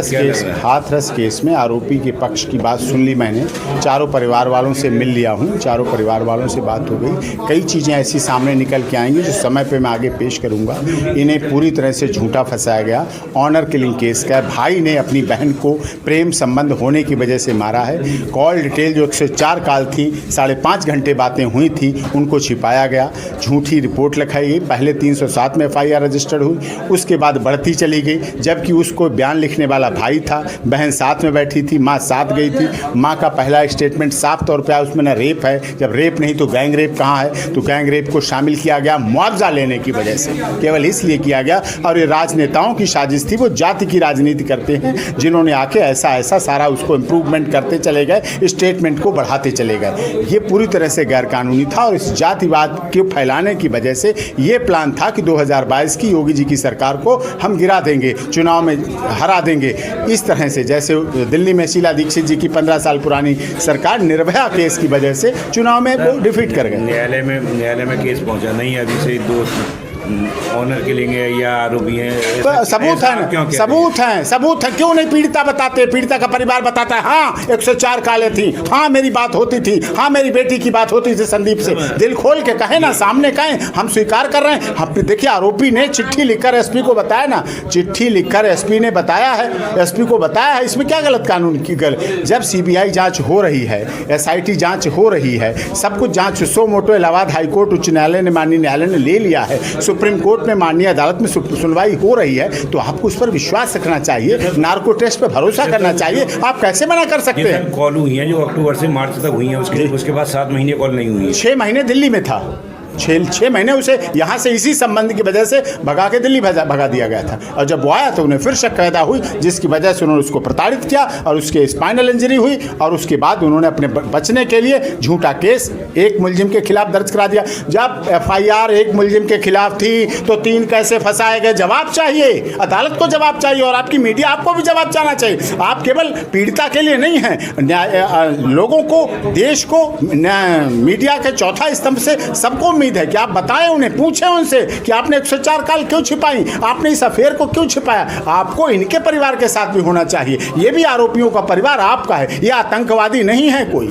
से मिले? हाथरस केस में आरोपी के पक्ष की बात सुन ली मैंने, चारों परिवार वालों से मिल लिया हूँ, चारों परिवार वालों से बात हो गई। कई चीज़ें ऐसी सामने निकल के आएंगी जो समय पे मैं आगे पेश करूँगा। इन्हें पूरी तरह से झूठा फंसाया गया। ऑनर किलिंग केस का भाई ने अपनी बहन को प्रेम संबंध होने की वजह से मारा है। कॉल डिटेल जो 104 कॉल थी, 5.5 घंटे बातें हुई थी, उनको छिपाया गया। झूठी रिपोर्ट लिखाई गई। पहले 307 में FIR रजिस्टर्ड हुई, उसके बाद बढ़ती चली गई, जबकि उसको बयान लिखने वाला भाई था, बहन साथ में बैठी थी, माँ साथ गई थी। माँ का पहला स्टेटमेंट साफ तौर पे आया, उसमें ना रेप है, जब रेप नहीं तो गैंग रेप कहाँ है? तो गैंग रेप को शामिल किया गया मुआवजा लेने की वजह से, केवल इसलिए किया गया। और ये राजनेताओं की साजिश थी, वो जाति की राजनीति करते हैं, जिन्होंने आके ऐसा सारा उसको इम्प्रूवमेंट करते चले गए, स्टेटमेंट को बढ़ाते चले गए। ये पूरी तरह से गैरकानूनी था और इस जातिवाद को फैलाने की वजह से ये प्लान था कि 2022 की योगी जी की सरकार को हम गिरा देंगे, चुनाव में हरा देंगे। इस तरह से जैसे दिल्ली में शीला दीक्षित जी की 15 साल पुरानी सरकार निर्भया केस की वजह से चुनाव में वो डिफीट कर गए। न्यायालय में केस पहुंचा नहीं, अभी से दो ऑनर किलिंग है या आरोपी हैं, तो सबूत है, सबूत है। क्यों नहीं पीड़िता बताते? पीड़िता का परिवार बताता है, हाँ 104 कालें थी, हाँ मेरी बात होती थी, हाँ मेरी बेटी की बात होती थी संदीप से। दिल खोल के कहे ना, सामने कहें, हम स्वीकार कर रहे हैं। हम देखिए, आरोपी ने चिट्ठी लिखकर एसपी को बताया ना, चिट्ठी लिखकर एसपी ने बताया है, एसपी को बताया है। इसमें क्या गलत कानून की गलत? जब सीबीआई जांच हो रही है, एसआईटी जांच हो रही है, सब कुछ जांच सो मोटो इलाहाबाद हाईकोर्ट उच्च न्यायालय ने, माननीय न्यायालय ने ले लिया है, सुप्रीम कोर्ट में माननीय अदालत में सुनवाई हो रही है, तो आपको उस पर विश्वास रखना चाहिए, नार्को टेस्ट पर भरोसा करना चाहिए। आप कैसे मना कर सकते हैं? कॉल हुई है जो अक्टूबर से मार्च तक हुई है, उसके बाद 7 महीने कॉल नहीं हुई है। 6 महीने दिल्ली में था, 6 महीने उसे यहाँ से इसी संबंध की वजह से भगा के दिल्ली भगा दिया गया था। और जब वो आया तो उन्हें फिर शक पैदा हुई, जिसकी वजह से उन्होंने उसको प्रताड़ित किया और उसके स्पाइनल इंजरी हुई। और उसके बाद उन्होंने अपने बचने के लिए झूठा केस एक मुलजिम के खिलाफ दर्ज करा दिया। जब FIR एक मुलजिम के खिलाफ थी तो 3 कैसे फंसाए गए? जवाब चाहिए, अदालत को जवाब चाहिए और आपकी मीडिया आपको भी जवाब चाहना चाहिए। आप केवल पीड़िता के लिए नहीं हैं, लोगों को, देश को, मीडिया के चौथा स्तंभ से सबको उम्मीद है कि आप बताएं, उन्हें पूछें उनसे कि आपने 104 काल क्यों छिपाई, आपने इस अफेयर को क्यों छिपाया। आपको इनके परिवार के साथ भी होना चाहिए। ये भी आरोपियों का परिवार आपका है, ये आतंकवादी नहीं है कोई।